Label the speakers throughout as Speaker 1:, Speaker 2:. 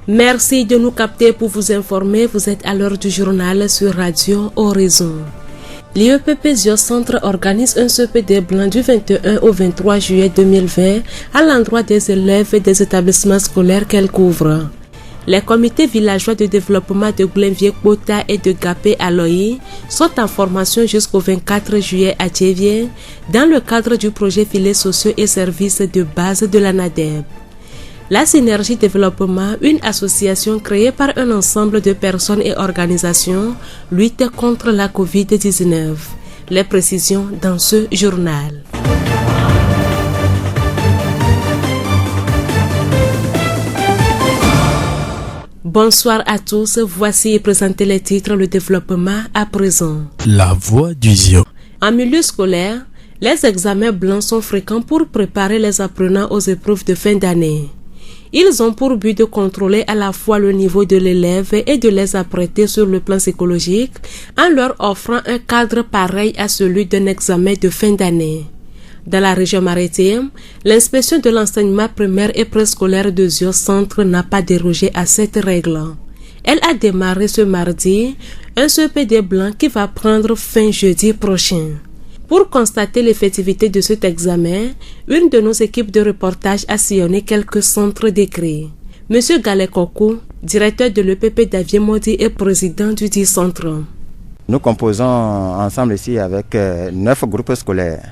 Speaker 1: Merci de nous capter pour vous informer. Vous êtes à l'heure du journal sur Radio Horizon. L'IEPP Zio Centre organise un CPD blanc du 21 au 23 juillet 2020 à l'endroit des élèves et des établissements scolaires qu'elle couvre. Les comités villageois de développement de Glenvier-Kota et de Gapé-Aloyi sont en formation jusqu'au 24 juillet à Tchévien dans le cadre du projet filets sociaux et services de base de la NADEB. La Synergie Développement, une association créée par un ensemble de personnes et organisations, lutte contre la COVID-19. Les précisions dans ce journal. Bonsoir à tous, voici présenter les titres, le développement à présent.
Speaker 2: La voix du Zio.
Speaker 1: En milieu scolaire, les examens blancs sont fréquents pour préparer les apprenants aux épreuves de fin d'année. Ils ont pour but de contrôler à la fois le niveau de l'élève et de les apprêter sur le plan psychologique en leur offrant un cadre pareil à celui d'un examen de fin d'année. Dans la région maritime, l'inspection de l'enseignement primaire et préscolaire de Zio Centre n'a pas dérogé à cette règle. Elle a démarré ce mardi un CPD blanc qui va prendre fin jeudi prochain. Pour constater l'effectivité de cet examen, une de nos équipes de reportage a sillonné quelques centres décrits. Monsieur Galekoku, directeur de l'EPP d'Aviemodi et président du dit centre.
Speaker 3: Nous composons ensemble ici avec 9 groupes scolaires.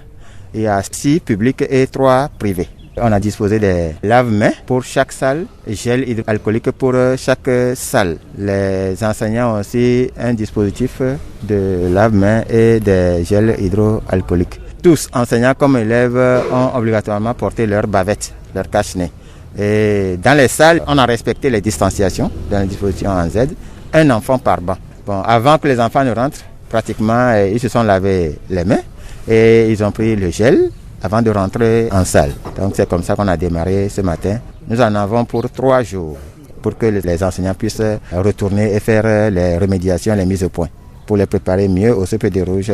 Speaker 3: Il y a 6 publics et 3 privés. On a disposé des lave-mains pour chaque salle, gel hydroalcoolique pour chaque salle. Les enseignants ont aussi un dispositif de lave-mains et des gels hydroalcooliques. Tous, enseignants comme élèves, ont obligatoirement porté leur bavette, leur cache-nez. Et dans les salles, on a respecté les distanciations dans les dispositions en Z, un enfant par banc. Bon, avant que les enfants ne rentrent, pratiquement, ils se sont lavés les mains et ils ont pris le gel avant de rentrer en salle. Donc c'est comme ça qu'on a démarré ce matin. Nous en avons pour 3 jours pour que les enseignants puissent retourner et faire les remédiations, les mises au point pour les préparer mieux au CPD rouge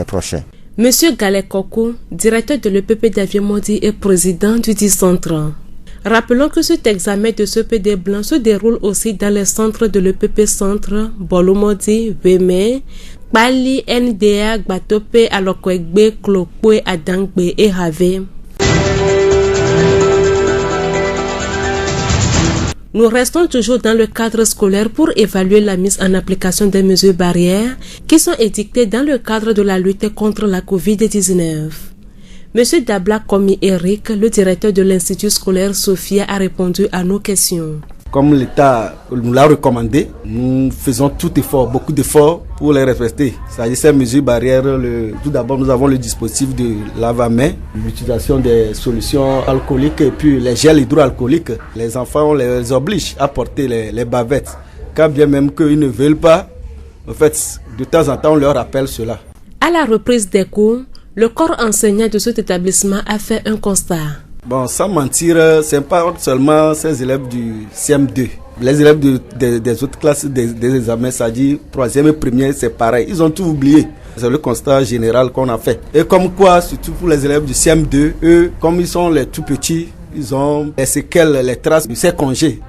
Speaker 3: prochain.
Speaker 1: Monsieur Galekoku, directeur de l'EPP d'Aviemodi et président du dit centre. Rappelons que cet examen de CPD blanc se déroule aussi dans les centres de l'EPP Centre, Bolomodi, Weme, Bali, NDA, Gbatope, Alokwegbe, Klokwe, Adangbe et Have. Nous restons toujours dans le cadre scolaire pour évaluer la mise en application des mesures barrières qui sont édictées dans le cadre de la lutte contre la COVID-19. Monsieur Dabla Komi Eric, le directeur de l'Institut scolaire Sophia, a répondu à nos questions.
Speaker 4: Comme l'État nous l'a recommandé, nous faisons tout effort, beaucoup d'efforts pour les respecter. C'est-à-dire ces mesures barrières, tout d'abord nous avons le dispositif de lave-à-main, l'utilisation des solutions alcooliques et puis les gels hydroalcooliques. Les enfants, on les oblige à porter les bavettes. Quand bien même qu'ils ne veulent pas, en fait, de temps en temps on leur rappelle cela.
Speaker 1: À la reprise des cours, le corps enseignant de cet établissement a fait un constat.
Speaker 4: Bon, sans mentir, ce n'est pas seulement ces élèves du CM2. Les élèves des autres classes des examens, c'est-à-dire 3e et 1er, c'est pareil. Ils ont tout oublié. C'est le constat général qu'on a fait. Et comme quoi, surtout pour les élèves du CM2, eux, comme ils sont les tout petits, ils ont les séquelles, les traces de ces congés.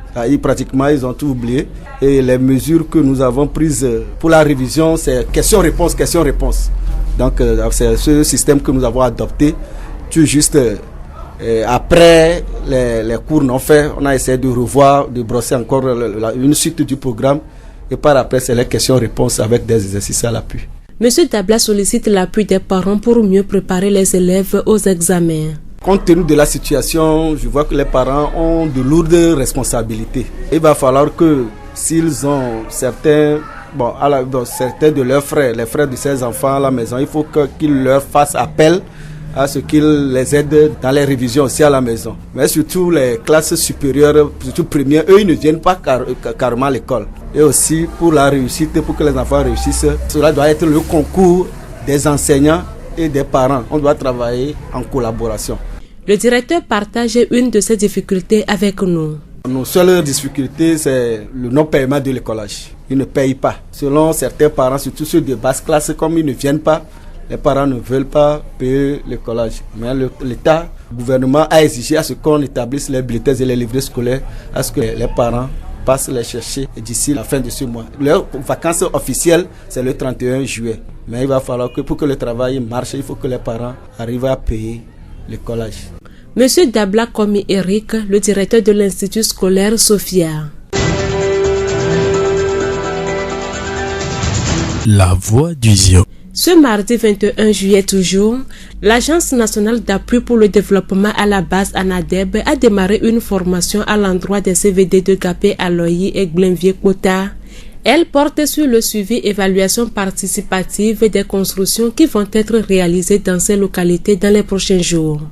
Speaker 4: Pratiquement, ils ont tout oublié. Et les mesures que nous avons prises pour la révision, c'est question-réponse, question-réponse. Donc, c'est ce système que nous avons adopté. Tu juste... après les cours non faits, on a essayé de revoir, de brosser encore une suite du programme et par après c'est les questions-réponses avec des exercices à l'appui.
Speaker 1: Monsieur Dabla sollicite l'appui des parents pour mieux préparer les élèves aux examens.
Speaker 4: Compte tenu de la situation, je vois que les parents ont de lourdes responsabilités. Il va falloir que s'ils ont certains de leurs frères, les frères de ces enfants à la maison, il faut qu'ils leur fassent appel à ce qu'ils les aident dans les révisions aussi à la maison. Mais surtout les classes supérieures, surtout premières, eux ils ne viennent pas carrément à l'école. Et aussi pour la réussite, pour que les enfants réussissent, cela doit être le concours des enseignants et des parents. On doit travailler en collaboration.
Speaker 1: Le directeur partage une de ces difficultés avec nous.
Speaker 4: Nos seules difficultés, c'est le non-paiement de l'écolage. Ils ne payent pas. Selon certains parents, surtout ceux de basse classe, comme ils ne viennent pas, les parents ne veulent pas payer le collège. Mais l'État, le gouvernement a exigé à ce qu'on établisse les bulletins et les livrets scolaires, à ce que les parents passe les chercher d'ici la fin de ce mois. Leurs vacances officielles, c'est le 31 juillet. Mais il va falloir que pour que le travail marche, il faut que les parents arrivent à payer le collège.
Speaker 1: Monsieur Dabla Komi Eric, le directeur de l'Institut scolaire Sophia.
Speaker 2: La voix du Zion.
Speaker 1: Ce mardi 21 juillet toujours, l'Agence nationale d'appui pour le développement à la base ANADEB a démarré une formation à l'endroit des CVD de Gapé, Aloyi et Glenvier-Kota. Elle porte sur le suivi et évaluation participative des constructions qui vont être réalisées dans ces localités dans les prochains jours.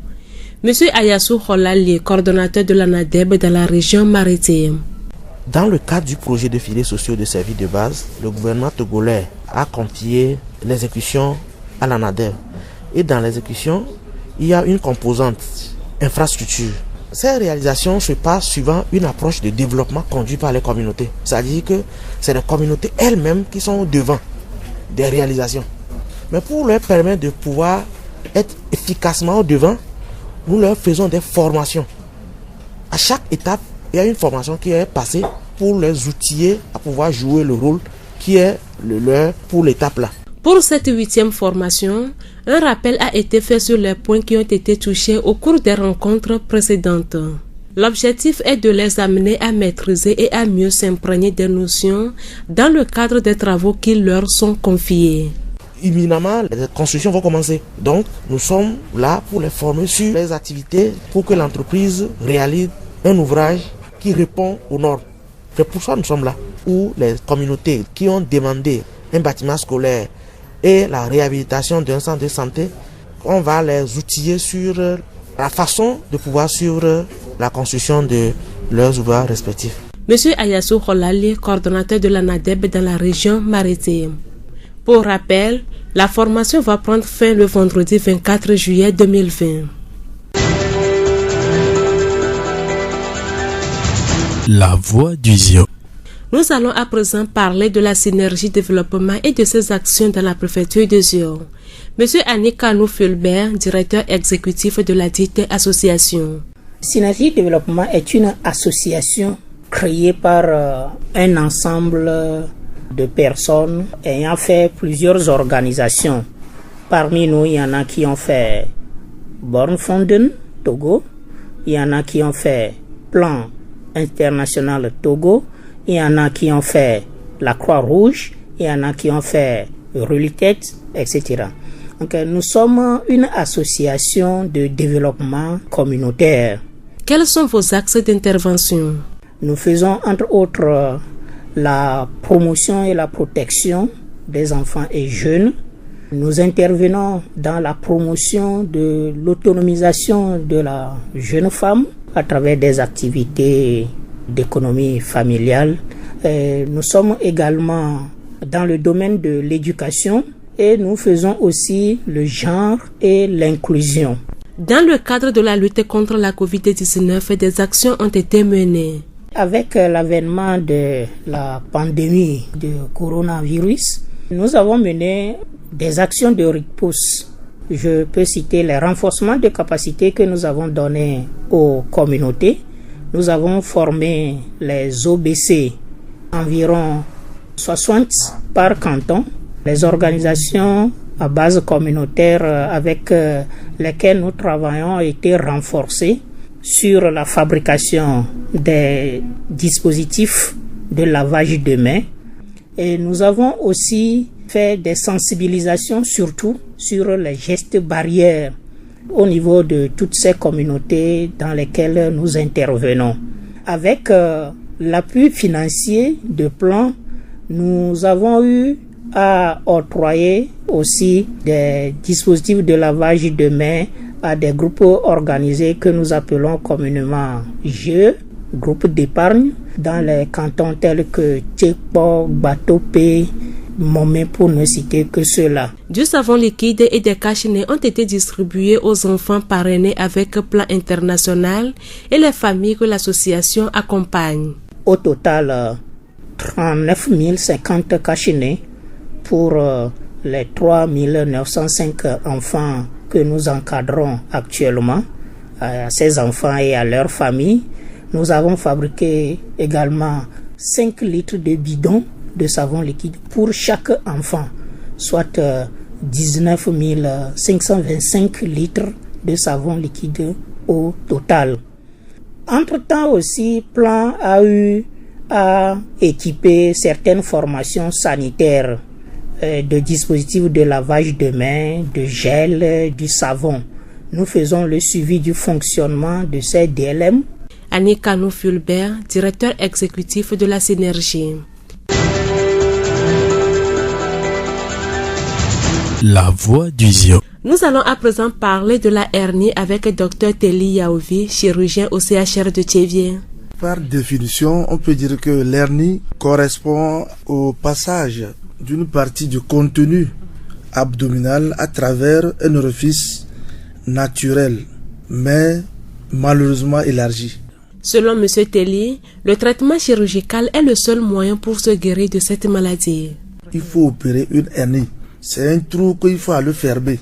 Speaker 1: Monsieur Ayassou Kholali, coordonnateur de l'ANADEB dans la région maritime.
Speaker 5: Dans le cadre du projet de filets sociaux de services de base, le gouvernement togolais a confié l'exécution à l'ANADEB. Et dans l'exécution, il y a une composante infrastructure. Ces réalisations se passent suivant une approche de développement conduite par les communautés. C'est-à-dire que c'est les communautés elles-mêmes qui sont au devant des réalisations. Mais pour leur permettre de pouvoir être efficacement au devant, nous leur faisons des formations. À chaque étape, il y a une formation qui est passée pour les outiller à pouvoir jouer le rôle qui est le leur pour l'étape là.
Speaker 1: Pour cette 8e formation, un rappel a été fait sur les points qui ont été touchés au cours des rencontres précédentes. L'objectif est de les amener à maîtriser et à mieux s'imprégner des notions dans le cadre des travaux qui leur sont confiés.
Speaker 5: Imminemment, les constructions vont commencer. Donc, nous sommes là pour les former sur les activités pour que l'entreprise réalise un ouvrage qui répond aux normes. C'est pour ça que nous sommes là. Où les communautés qui ont demandé un bâtiment scolaire et la réhabilitation d'un centre de santé, on va les outiller sur la façon de pouvoir suivre la construction de leurs ouvrages respectifs.
Speaker 1: Monsieur Ayassou Kholali, coordonnateur de l'ANADEB dans la région maritime. Pour rappel, la formation va prendre fin le vendredi 24 juillet 2020.
Speaker 2: La voix du Zion.
Speaker 1: Nous allons à présent parler de la synergie développement et de ses actions dans la préfecture de Zion. Monsieur Annick Kanou Fulbert, directeur exécutif de la dite association.
Speaker 6: Synergie développement est une association créée par un ensemble de personnes ayant fait plusieurs organisations. Parmi nous, il y en a qui ont fait Born Fonden, Togo. Il y en a qui ont fait Plan International Togo. Il y en a qui ont fait la Croix-Rouge. Il y en a qui ont fait Relitet, etc. Donc, nous sommes une association de développement communautaire.
Speaker 1: Quels sont vos axes d'intervention?
Speaker 6: Nous faisons entre autres la promotion et la protection des enfants et jeunes. Nous intervenons dans la promotion de l'autonomisation de la jeune femme à travers des activités d'économie familiale. Nous sommes également dans le domaine de l'éducation et nous faisons aussi le genre et l'inclusion.
Speaker 1: Dans le cadre de la lutte contre la COVID-19, des actions ont été menées.
Speaker 6: Avec l'avènement de la pandémie de coronavirus, nous avons mené des actions de riposte. Je peux citer les renforcements de capacités que nous avons donnés aux communautés. Nous avons formé les OBC, environ 60 par canton, les organisations à base communautaire avec lesquelles nous travaillons ont été renforcées sur la fabrication des dispositifs de lavage de mains. Et nous avons aussi fait des sensibilisations surtout sur les gestes barrières au niveau de toutes ces communautés dans lesquelles nous intervenons. Avec l'appui financier de Plan, nous avons eu à octroyer aussi des dispositifs de lavage de mains à des groupes organisés que nous appelons communément GE, groupes d'épargne, dans les cantons tels que Tchekpo, Batopé, Momé, pour ne citer que cela.
Speaker 1: Du savon liquide et des cachinets ont été distribués aux enfants parrainés avec Plan International et les familles que l'association accompagne.
Speaker 6: Au total, 39 050 cachinets pour les 3 905 enfants que nous encadrons actuellement, à ces enfants et à leurs familles. Nous avons fabriqué également 5 litres de bidon de savon liquide pour chaque enfant, soit 19 525 litres de savon liquide au total. Entre-temps aussi, Plan a eu à équiper certaines formations sanitaires de dispositifs de lavage de mains, de gel, du savon. Nous faisons le suivi du fonctionnement de ces DLM.
Speaker 1: Annie Kanou-Fulbert, directeur exécutif de la Synergie.
Speaker 2: La voix du Zion.
Speaker 1: Nous allons à présent parler de la hernie avec Dr Telly Yaovi, chirurgien au CHR de Thiévié.
Speaker 7: Par définition, on peut dire que l'hernie correspond au passage d'une partie du contenu abdominal à travers un orifice naturel, mais malheureusement élargi.
Speaker 1: Selon M. Telly, le traitement chirurgical est le seul moyen pour se guérir de cette maladie.
Speaker 7: Il faut opérer une hernie. C'est un trou qu'il faut aller fermer.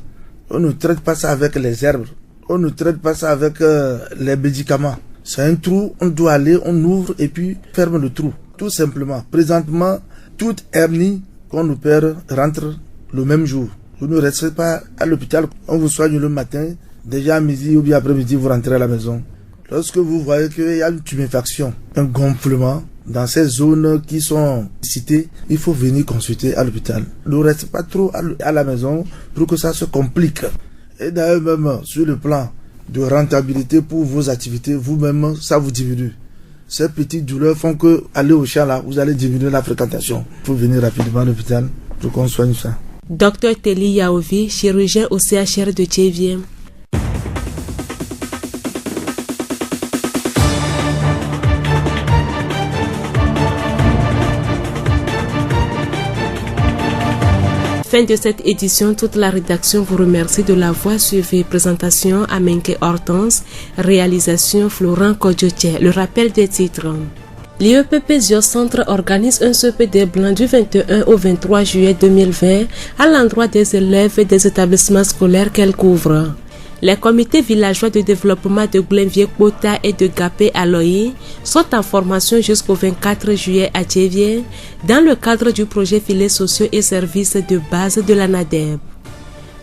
Speaker 7: On ne traite pas ça avec les herbes. On ne traite pas ça avec les médicaments. C'est un trou, on doit aller, on ouvre et puis ferme le trou. Tout simplement. Présentement, toute hernie qu'on opère rentre le même jour. Vous ne restez pas à l'hôpital. On vous soigne le matin. Déjà à midi ou bien après-midi, vous rentrez à la maison. Lorsque vous voyez qu'il y a une tuméfaction, un gonflement dans ces zones qui sont citées, il faut venir consulter à l'hôpital. Ne restez pas trop à la maison pour que ça se complique. Et d'ailleurs même sur le plan de rentabilité pour vos activités, vous-même, ça vous diminue. Ces petites douleurs font que aller au champ là, vous allez diminuer la fréquentation. Il faut venir rapidement à l'hôpital pour qu'on soigne ça.
Speaker 1: Dr Telly Yaovi, chirurgien au CHR de Thiévié. Fin de cette édition, toute la rédaction vous remercie de la voix suivie. Présentation Amenke Hortense, réalisation Florent Kodjotier. Le rappel des titres. L'IEPP Zio Centre organise un CPD blanc du 21 au 23 juillet 2020 à l'endroit des élèves et des établissements scolaires qu'elle couvre. Les comités villageois de développement de Glenvier-Kota et de Gapé-Aloyi sont en formation jusqu'au 24 juillet à Thiévié dans le cadre du projet filets sociaux et services de base de la NADEB.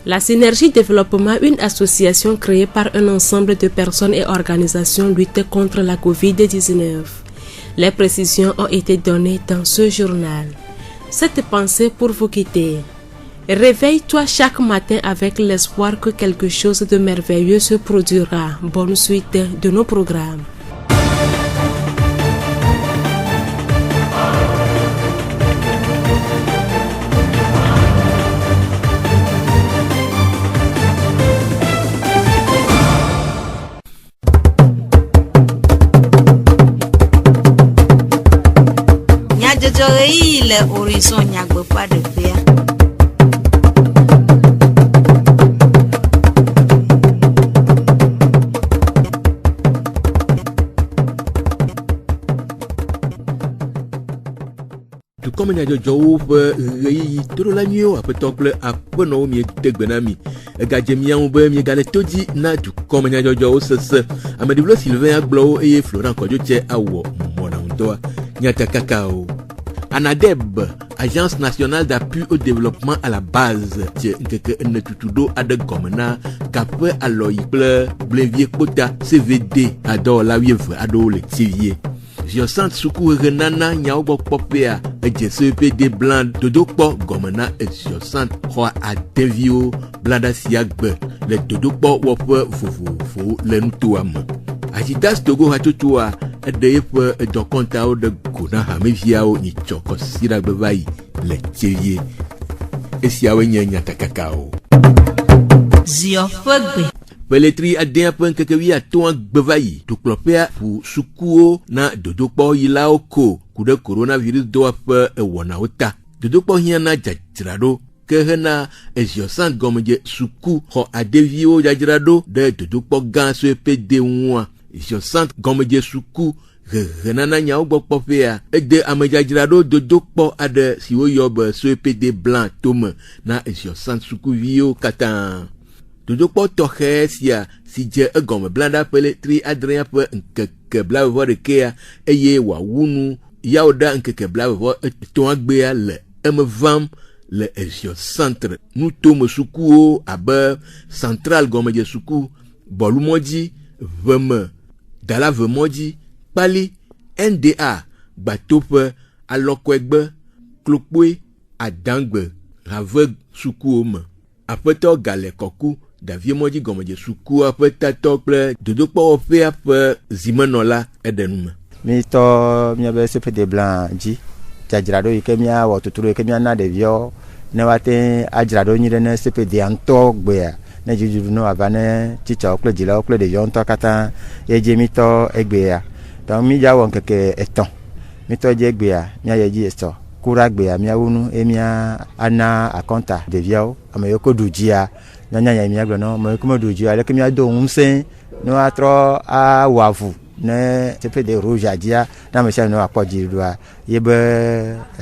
Speaker 1: La Synergie Développement, une association créée par un ensemble de personnes et organisations lutte contre la COVID-19. Les précisions ont été données dans ce journal. Cette pensée pour vous quitter. Réveille-toi chaque matin avec l'espoir que quelque chose de merveilleux se produira. Bonne suite de nos programmes.
Speaker 8: Le horizon nyagbe pas de paix.
Speaker 9: Comme il y a des gens qui ont la nuit, après tout, après nous, nous avons gagné un peu, nous avons tout dit, nous comme il y a des gens qui ont Sylvain Aglo et Florent Kodjotier à Wo, Monandoa, Nyata Kakao. ANADEB, Agence nationale d'appui au développement à la base, que Netutudo a de Gomena, Capre à l'Oïble, Glenvier-Kota, CVD, Ador la Vievre, Ador le Thiévié. Je sens Soukou Renana, Niaobo Popea, et CPD Blanc, Dodokpo, Gomena, et je sens Roi à Devio, Blada Siagbe, les Dodokpo Wopre, Fou, les Noutouam. Agitas Togo Hatutua, et de Contao de Gona Hameviao, ni Choko Sirabevai, les Thiévié, et Siawenye Nyatakakao.
Speaker 8: Ziofogbe.
Speaker 9: Peletri a den point que oui a tout bevayi tout clopea pour sukuo na dodokpo yilaoko kude coronavirus doa pe wona ota dodokpo hiana jajrado que hena eziosant gomje suku ho adevio jajrado de dodokpo gan se pd nwa eziosant gomje suku renana nyao gbokpo pea e de amejajrado dodokpo ade siwo yob se pd blanc tome na eziosant suku vio katan Dodokpo toxe sia si je egome blanda peletri adrien pe nkeke blavo de kea eye wa wunu yawo da nkeke blavevo etɔn agbea le eme vam le ezio centre nutome sukuwo abe central gɔmedze suku bɔlumɔdzi veme dalavemɔdzi kpali NDA gbatoƒe alɔkɔegbe klokpoe adangbe have sukuwo me aƒetɔ gale kɔku davie mɔdzi gɔmedze sukua ƒe tatɔ kple dodokpɔwɔƒea ƒe zimenɔla eɖenume.
Speaker 3: Mitɔ miabe CPD blanc dzi dzadzraɖo yi ke miawɔ tuturu yi ke miana ɖeviwo ne woate adzraɖo nyui ɖe ne CPD ŋutɔ gbea ne dzidzuru ne wòava ne tsitsawo kple dzilawo kple ɖeviwo ŋutɔ katã yedzi mitɔ egbea donc midzawɔ ŋkeke 3 mitɔ dzi egbea miaye dzi esɔ kura gbea miawo nu mia ana akɔnta ɖeviawo ame yiwo ko ɖu dzia nyanya miagblɔ no ame yiwo ko meɖu dzia leke miado ŋusẽ ne woatrɔ awɔ avu ne CPD rouge dzia na ame sia ame ne wòakpɔ dziɖuɖua ye be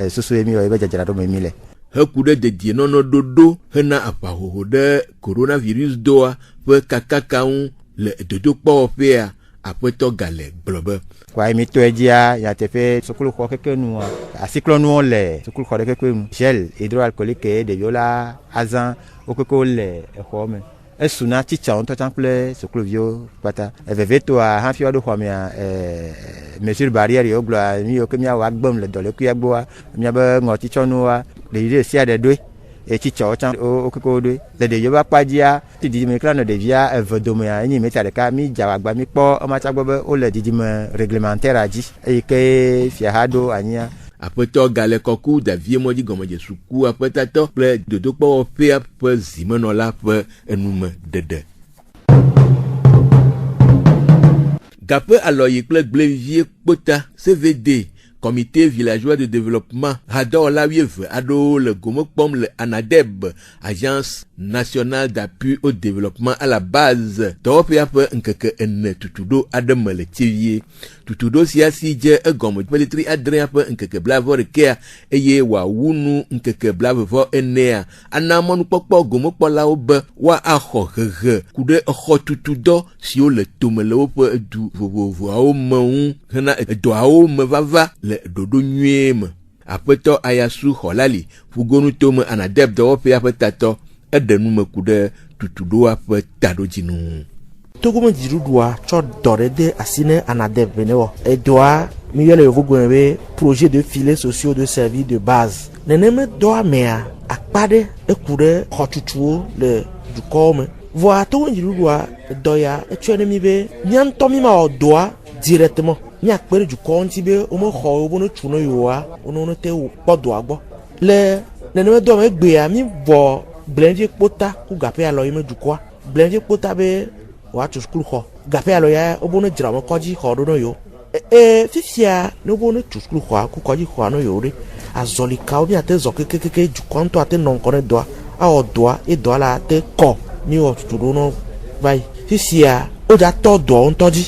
Speaker 3: susu ye mi wɔ ye be dzadzraɖo me mi le.
Speaker 9: Heku ɖe dedienɔnɔ ɖoɖo hena aʋahoho ɖe coronavirus doa ƒe kakaka ŋu le dodokpɔwɔƒea aƒetɔ gale gblɔ be.
Speaker 3: Wa mi to edzia ya teƒe sukuxɔ keke nu asiklɔnuwo le sukuxɔ ɖe keke nu gel hydroalcoolique ɖeviwo la azã wo keke le exɔ me esuna tsitsawo ŋutɔ tsã kple sukuluviwo kpata vevetoa hafi woaɖo xɔ mea mesure barrière yiwo gblɔa mi yiwo ke miawɔ agbem le dɔlekuia gbɔa miabe ŋɔtitsɔnuwoa ɖevi ɖe sia ɖe ɖoe etsitsawo tsã wo keke wo ɖoe le ɖeviwo ƒe akpadzia didime kla nɔ ɖevia eve domea enyi mita ɖeka mi dza agba mi kpɔ ema tsã gbɔ be wole didime réglementaire dzi eyi ke fiaha ɖo anyia.
Speaker 9: Aƒetɔ gale kɔku davie mɔdzi gɔmedze suku aƒetatɔ kple dodokpɔwɔƒea ƒe zimenɔla ƒe enume ɖeɖe. Gaƒe alɔyi kple gblevivie kpota CVD Comité villageois de développement hadɔwɔla 12 aɖewo le gome kpɔm le ANADEB Agence nationale d'appui au développement à la base dɔwɔƒea ƒe ŋkeke 4 tutuɖo aɖe me le Tsivie. Tutuɖo sia si dze egɔme ƒe litri 7 ƒe ŋkeke 22 eye wòawu nu ŋkeke 24 ana mɔnukpɔkpɔ gomekpɔlawo be woaxɔ hehe ku ɖe exɔ tutudɔ siwo le tome le woƒe du vovovoawo me ŋu hena edɔawo me vava le ɖoɖo nyuie me. Aƒetɔ Ayasu Xɔlali ƒugonu tome ANADEB dɔwɔƒea ƒe tatɔ eɖe nume ku ɖe tutuɖoa ƒe taɖodzinu.
Speaker 5: Togome dziɖuɖua tsɔ dɔ ɖe de asi ne ANADEB bene wɔ edɔa mi yɔ le yevugome be projet de filets sociaux de service de base neneme dɔa mea akpa ɖe eku ɖe xɔtutuwo le dukɔwo me vɔa togome dziɖuɖua dɔ ya etsɔ ne mi be mia ŋutɔ mi ma wɔ dɔa directement miakpe ɖe dukɔwo ŋuti be womexɔ wo ne tu ne yewoa wone te kpɔ dɔa gbɔ le neneme dɔ me gbea mi vɔ gblẽvie kpota ku gaƒe alɔ yi me dukɔa gblẽvie kpota be wòatu sukuxɔ gaƒe alɔ ya wobo ne dzra me kɔdzi xɔ ɖo ne yewo fifia ne wobo ne tu sukuxɔa ku kɔdzi xɔa ne yewo ɖe azɔli kawo miate zɔ kekekeke dukɔ ŋutɔ ate nɔ ŋkɔ ne dɔa awɔ dɔa ye dɔa la ate kɔ mi wɔ tutu ɖo no va yi fifia wodza tɔ dɔa ŋutɔ dzi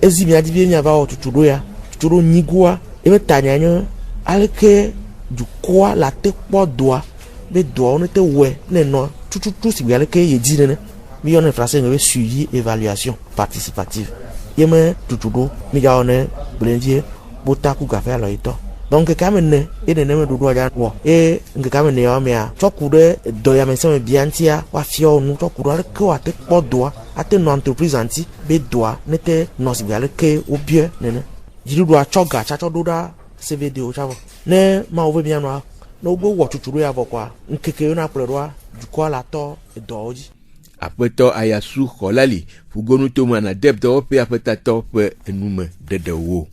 Speaker 5: ezi miadi be miava wɔ tutu ɖo ya tutu ɖo nyigoa ebe ta nye aleke dukɔa la te kpɔ dɔa be dɔawo ne te wɔe ne nɔ tututu si be aleke yedzi nene mi yɔ ne français be suivi évaluation participative yeme tutu ɖo mi dza wɔ ne gblẽvie kpota ku gaƒe alɔ yitɔ donc ŋkeke ame ne ye neneme ɖoɖoa dza wɔ ye ŋkeke ame ne yawo mea tsɔ ku ɖe dɔyameseme bia ŋutia woafia wo nu tsɔ ku ɖe aleke woate kpɔ dɔa ate nɔ entreprise ŋuti be dɔa ne te nɔ si be aleke wobie nene dziɖuɖua tsɔ ga tsa tsɔ ɖo ɖa CVD wo tsa vɔ ne mawo be mianɔa ne wogbe wɔ tutu ɖo ya vɔ kɔa ŋkeke yo na kplɔ ɖoa dukɔa la tɔ edɔwo dzi.
Speaker 9: Aƒetɔ Ayasu Xɔlali ƒugonu tome ANADEB dɔwɔƒea ƒe tatɔ ƒe enume ɖeɖewo.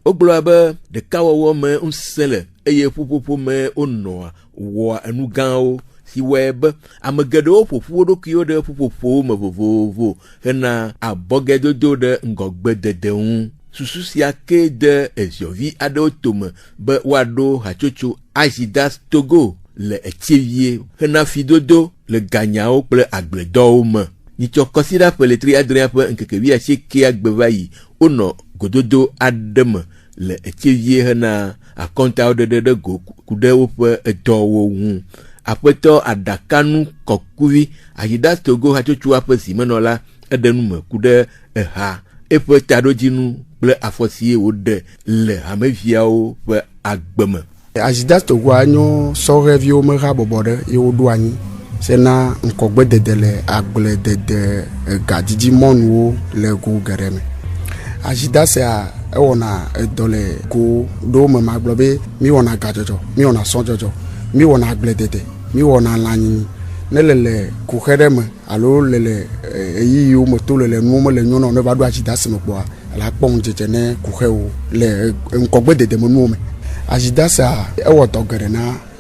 Speaker 9: Wogblɔa be ɖekawɔwɔ me ŋusẽ le eye ƒuƒoƒo me wonɔa wɔa enu gãwo si wɔe be ame geɖewo ƒoƒu wo ɖokuiwo ɖe ƒuƒoƒowo me vovovo hena abɔgɛdodo ɖe ŋgɔgbedede ŋu. Susu sia ke de eziovi aɖewo tome be woaɖo hatsotso Agidas Togo le Etsivie hena fidodo le ganyawo kple agbledɔwo me. Nyitsɔ kɔsiɖa ƒe letri 7 ƒe ŋkeke 19 gbe va yi wonɔ gododo aɖe me le Etsivie hena akɔntawo ɖeɖe ɖe go ku ɖe woƒe edɔwo ŋu. Aƒetɔ aɖakanu kɔkuvi Agidas Togo hatsotsoa ƒe zimenɔla eɖe nume ku ɖe eha eƒe taɖodzinu kple afɔsi wòɖe le hameviawo ƒe agbeme.
Speaker 10: Ajidas Togo anyo sɔhɛviwo me ha bɔbɔ ɖe ye woɖo anyi sena ŋkɔgbedede le agbledede gadzidzi mɔnuwo le go geɖe me. Ajidas ewɔna edɔ le go ɖewo me magblɔ be mi wɔna gadzɔdzɔ, mi wɔna sɔdzɔdzɔ, mi wɔna agbledede, mi wɔna lãnyinyi. Ne le kuxe ɖe me alo le eyiyiwo me to le nuwo me le nyɔnɔ ne va ɖo Ajidas me kpɔa la kpɔ ŋdzedze ne kuxewo le ŋkɔgbedede me nuwo me. Ajidas ewɔ dɔ geɖe na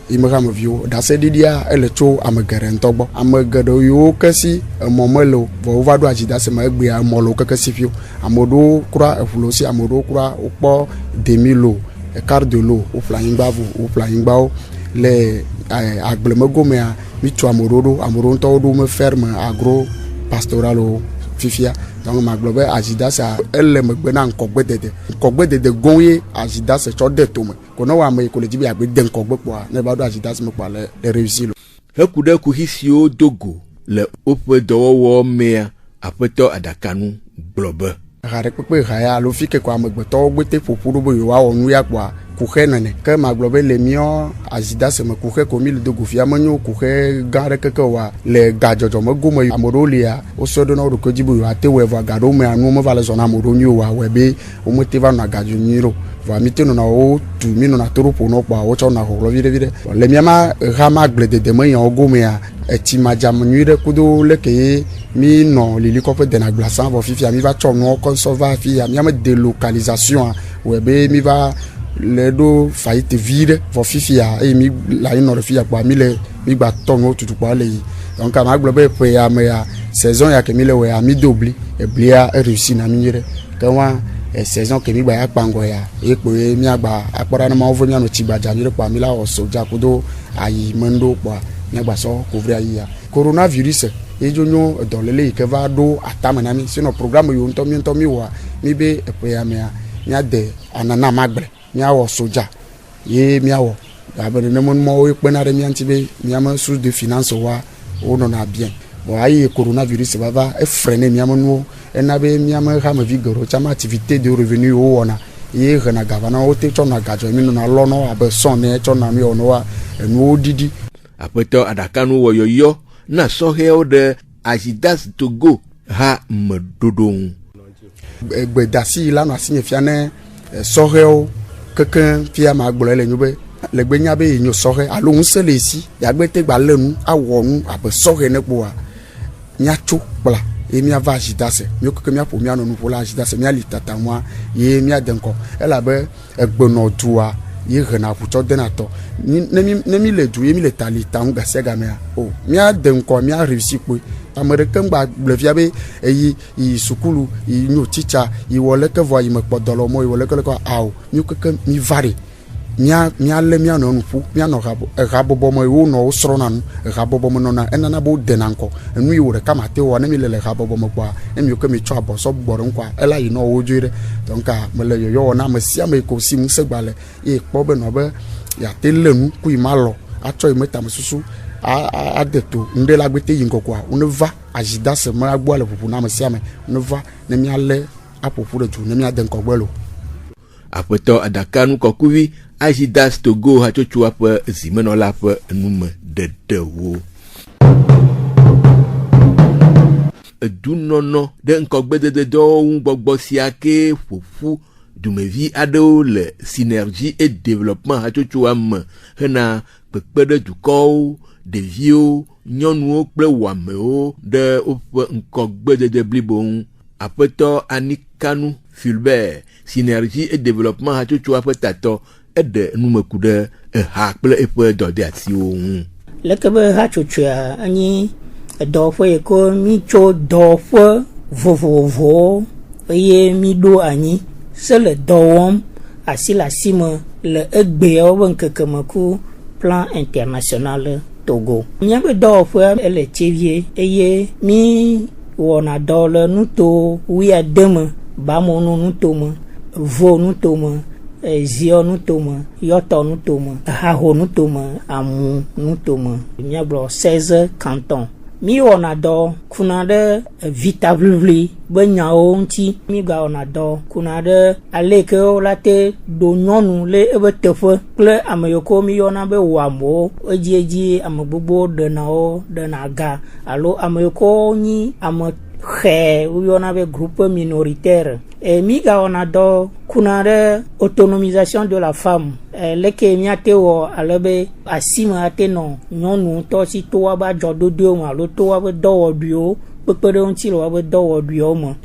Speaker 10: imehameviwo ɖaseɖiɖia ele tso ame geɖe ŋutɔ gbɔ. Ame geɖe yiwo ke si emɔ mele o vɔ wova ɖo Ajidas me egbea emɔ le wo keke si fio. Ame ɖewo kura eʋu si, ame ɖewo kura wokpɔ demi lo, quart de lo, woƒle anyigba vo, woƒle anyigbawo le agblemegomea mitso ame ɖewo ŋutɔ ɖo me ferme agro pastoralo fifia. Donc magblɔ be Ajidas ele megbe na ŋkɔgbedede gɔ̃ ye Ajidas tsɔ de tome ko ne wɔ ame yi ko le dzi be agbe de ŋkɔgbe kpɔa ne va ɖo Ajidas me kpɔa le réussir.
Speaker 9: Heku ɖe kuxi siwo dogo le woƒe dɔwɔwɔ mea aƒetɔ Adakanu gblɔ be
Speaker 10: ha ɖe kpekpe ha ya alo fi ke ko amegbetɔwo gbete ƒoƒu ɖo be yewoawɔ nu ya kpɔa kuxe nene ke magblɔ be le míɔ Ajidas me kuxe ko mi le do go fia menyo kuxe gã ɖe keke wa le gadzɔdzɔ me gome ame ɖewo lia wosɔ ɖo na wo ɖokui dzi be yewoate wɔe vɔ ga ɖewo me anuwo meva le zɔna ame ɖewo nyuie wɔe be womete va nɔna gadzɔ nyuie ɖo vɔ mi te nɔna wo tu mi nɔna to ɖo ƒo nɔ kpɔa wotsɔ nɔna hohlɔ viɖe le míama ha ma agbledede me yawo gomea etsi madzam nyuie ɖe kudo leke ye mi nɔ lili kɔƒe dena gblasan vɔ fifia mi va tsɔ nuwo kɔsɔ va fi ya míame délocalisation wɔe be mi va le ɖo faillite vi ɖe vɔ fifia eye mi le anyi nɔ ɖe fia kpɔa mi gba tɔ nuwo tutu kpɔa le yi donc magblɔ be ƒe ya me ya saison ya ke mi le wɔa mi do eblia réussi na mi ɖe ke wa saison ke mi gba ya kpangɔ ya ye kpoe miagba akpɔ ɖa ne mawo vo mianɔ tsi gbadza mi ɖe kpɔa mi la wɔ soja kudo ayi meŋɖo kpɔa miagba sɔ kovri ayi ya coronavirus edzo nyo dɔléle yi ke va ɖo atame na mi sinon programme yiwo ŋutɔ mi wɔa mi be ƒe ya mea miade anana magble miawɔ soja ye miawɔ abe nenemawo kpena ɖe mia ŋuti be miame source de finance wa wonɔna bien bon ayi coronavirus va efreine miame nuwo ena be miame hamevi geɖewo tsama activité de revenu wo wɔna ye hena gavana wote tsɔna gadzɔ mi nɔna lɔnɔ abe sɔn ne tsɔna mi wɔnɔ wa enuwo didi.
Speaker 9: Aƒetɔ Adakanu wɔ yɔyɔ na sɔhɛwo ɖe Ajidas Togo ha meɖoɖo ŋu.
Speaker 10: Gbedasi la nɔ asi nye fia ne sɔhɛwo keke fia ma gblɔ le nyo be le gbe nya be yenyo sɔhɛ alo ŋusẽ le esi yagbe te gba le nu awɔ nu abe sɔhɛ ne kpoa miatso kpla ye miava Ajidas mi keke miaƒo mianɔ nu ƒo la Ajidas miali tata mɔa ye miade ŋkɔ elabe egbenɔ dua ye hena ʋu tsɔ dena tɔ ne mi le du ye mi le tali taŋu gasia gamea o miade ŋkɔ mia réussi kpoe ame ɖeke ŋgba gblɔ fia be yi sukulu yi nyo tsitsa yi wɔ leke vɔ yi me kpɔ dɔ le mɔ yi wɔ leke awo mi keke mi va ɖe mialé mianɔ nu ƒu mianɔ habɔbɔ me wo nɔ wo srɔ̃na nu habɔbɔ me nɔna enana be wo dena ŋkɔ enu yi wo ɖeka mate wɔ ne mi le habɔbɔ me kpɔa ne mi ke mi tsɔ abɔsɔ gbɔ ɖe ŋkɔa ela yi nɔ wo dzoe ɖe donc mele yɔyɔ wɔ na ame sia ame ko si ŋusẽ gba le ye kpɔ be nɔ be yate lé nu ku yi ma lɔ atsɔ yi me tame susu ade to ŋɖe la gbete yi ŋkɔ kɔa wo ne va Ajidas me agbɔ le ƒoƒo na ame sia ame ne va ne mialé aƒoƒu ɖe du ne miade ŋkɔgbe lo.
Speaker 9: Aƒetɔ Adakanu kɔkuvi Ajidas Togo hatsotsoa ƒe zimenɔla ƒe nume dedewo. Edunɔnɔ ɖe ŋkɔgbedede dɔwɔnu gbɔgbɔ sia ke ƒoƒu dumevi aɖewo le synergie et développement hatsotsoa me hena kpekpe ɖe dukɔwo, ɖeviwo, nyɔnuwo kple wɔamewo ɖe woƒe ŋkɔgbedede blibo ŋu. Aƒetɔ Anikanu Fulbert synergie et développement hatsotsoa ƒe tatɔ eɖe numeku ɖe eha kple eƒe dɔdeasiwo ŋu.
Speaker 6: Leke be hatsotsoa anyi dɔwɔƒe yi ke mi tso dɔwɔƒe vovovowo eye mi ɖo anyi se le dɔ wɔm asi le asi me le egbeawo be ŋkeke me ku plan international Togo. Míaƒe dɔwɔƒea ele tsevie eye mi wɔna dɔ le nuto 12 me, Bamonu nutome, Vo nutome, Zio nutome, Yɔtɔ nutome, Haho nutome, Amu nutome. Míagblɔ 16 cantons mi ona do kuna de vitably benyawo nti mi ga ona do kuna de aleke o late do nyonu le ebe tefe kle amayoko mi yona be wamo ejieji amagbogbo de na ga alo amayoko ni am he uyona be groupe minoritaire et miga on a do kuna de autonomisation de la femme leke miate wo alebe asima ate no nyonu to si to wa ba jodo de o alo to wa be do oduo pepere on ti lo wa be do oduo mo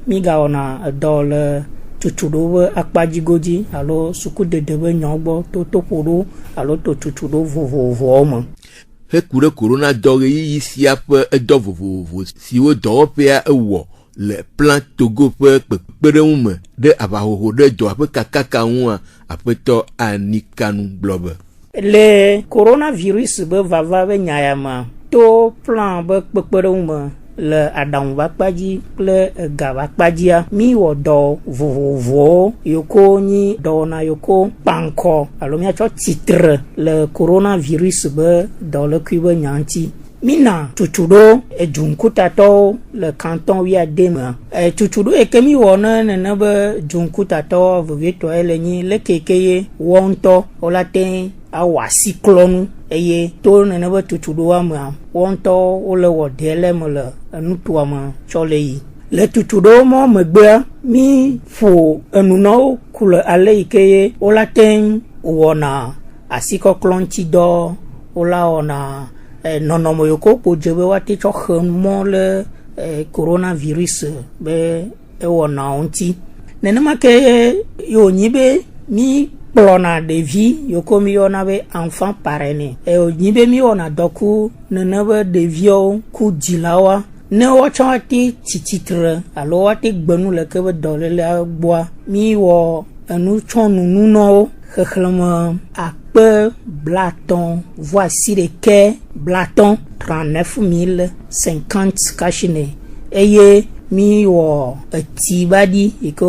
Speaker 6: miga on a do le tutudo akpajigoji alo suku de nyogbo to poro alo to tutudo vovovo mo
Speaker 9: hekure corona dɔge yi sia ƒe edɔ vovovo siwo dɔwɔƒea ewɔ le plan Togo ƒe kpekpeɖeŋu me ɖe aʋahoho ɖe dɔa ƒe kakaka ŋua aƒetɔ Anikanu gblɔ be
Speaker 6: le coronavirus be vava be nyaya ma to plan be kpekpeɖeŋu me le aɖaŋu vakpadzi kple ega vakpadzia mi wɔ dɔ vovovowo yoko nyi dɔwɔna yoko kpankɔ alo miatsɔ tsitre le coronavirus be dɔlekui be nyanti mina tutuɖo edunkutatɔwo le canton wiade me tutuɖo eke mi wɔ ne nene be dunkutatɔwo vevietɔe le nyi le keke ye wɔntɔ wola te awɔ asi klɔnu eye to nene be tutuɖoa mea wɔntɔ wole wɔ de le me le enutoa me tsɔ le yi le tutuɖo mɔ megbea mi ƒo enunawo ku le ale yi ke ye wola te wɔna asikɔklɔ ŋuti dɔ wola wɔna nɔnɔme yoko kpodze be woate tsɔ xe mɔ le coronavirus be ewɔna ŋuti nenema ke yonyi be mi kplɔna ɖevi yoko mi yɔna be enfant parrainé nyi be mi wɔna dɔku nene be ɖeviawo ku dzilawoa ne woatsɔ wate tsitsitre alo wate gbenu le ke be dɔléle gbɔa mi wɔ enutsɔnu nunɔwo xexlẽme akpe blatɔn voici ɖeke blatɔn 39 050 kashine eye mi wɔ eti baɖi yi ke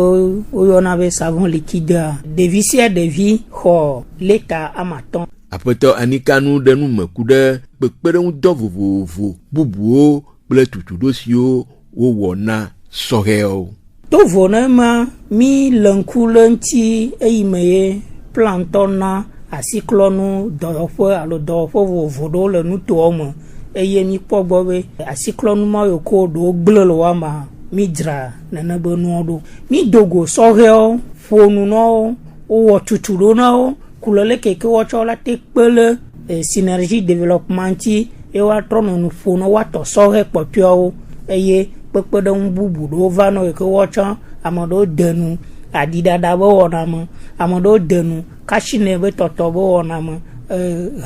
Speaker 6: woyɔna be savon liquide ɖevi sia ɖevi xɔ lita amatɔn.
Speaker 9: Aƒetɔ Anikanu ɖe nu me ku ɖe kpekpeɖeŋudɔ vovovo bubuwo kple tutuɖo siwo wowɔ na sɔhɛwo.
Speaker 6: To vo ne ma mi le ŋku le ŋuti eyi me ye plantɔ na asiklɔnu dɔyɔƒe alo dɔwɔƒe vovovo ɖewo le nutowo me eye mi kpɔ gbɔ be asiklɔnu ma yoko ɖewo gblẽ le wa ma mi dzra nene be nuwo ɖo mi dogo sɔhɛwo ƒo nunɔwo wowɔ tutuɖo na wo ku le keke woatsɔ la te kpe le synergie développement ŋuti ye woatrɔ nɔ nu ƒo na woatɔ sɔhɛ kpɔtɔewo eye kpekpeɖeŋu bubu ɖewo va nɔ yi ke woatsɔ ame ɖewo de nu aɖiɖaɖa be wɔna me ame ɖewo de nu kashine be tɔtɔ be wɔna me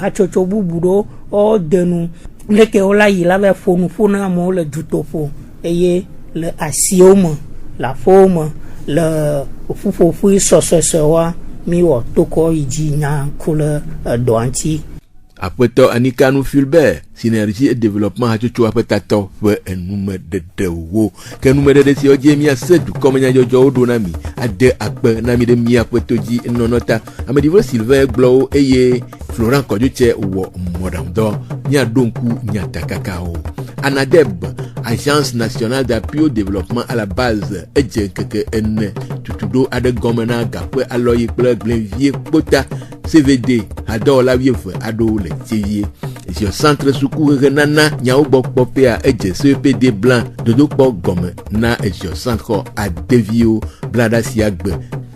Speaker 6: hatsotso bubu ɖewo wode nu leke wola yi la va ƒo nu ƒo na amewo le dutoƒo eye le asiwo me le aƒewo me le ƒuƒoƒui sɔsɔsɔwa mi wɔ tokɔ yi dzi nya ku le dɔa ŋuti.
Speaker 9: Aƒetɔ Anikanu Fulbert synergie et développement hatsotsoa ƒe tatɔ ƒe enumeɖeɖewo ke enumeɖeɖe siwo dzi miase dukɔmenyadzɔdzɔwo ɖo na mi ade akpe na mi ɖe miaƒe to dzi nɔnɔ ta ameɖivo Sylvain gblɔwo eye Florent Kɔdzotse wɔ mɔɖaŋudɔ miaɖo ŋku nyatakakawo. ANADEB, Agence nationale d'appui au développement à la base edze ŋkeke ene tutuɖo aɖe gɔme na gaƒe alɔyi kple gblẽvie kpota CVD adɔwɔla 20 aɖewo le tsevie. Sur centre suku nana nyawo gbɔ kpɔƒea edze CPD blanc dodokpɔ gɔme na sur centre adevio blada sia gbe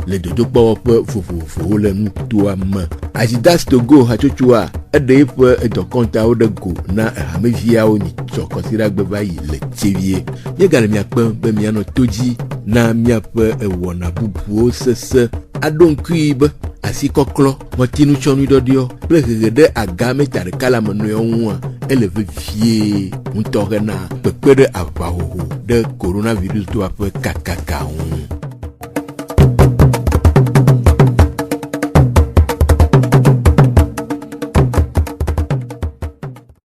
Speaker 9: le dodokpɔ ƒe vovovowo le nutoa me. Agidas Togo hatsotsoa eɖe eƒe edɔkɔntawo ɖe go na hameviawo nyitsɔ kɔsiɖagbe va yi le tsevie. Míegale miakpe be mianɔ to dzi na miaƒe ewɔna bubuwo sese aɖo ŋkui be asikɔklɔ ŋɔtinutsyɔnu ɖɔɖiɔ kple hehe ɖe aga meta ɖeka le amenɔewo ŋua ele vevie ŋutɔ hena kpekpe ɖe aʋahoho ɖe coronavirus doa ƒe kakaka ŋu.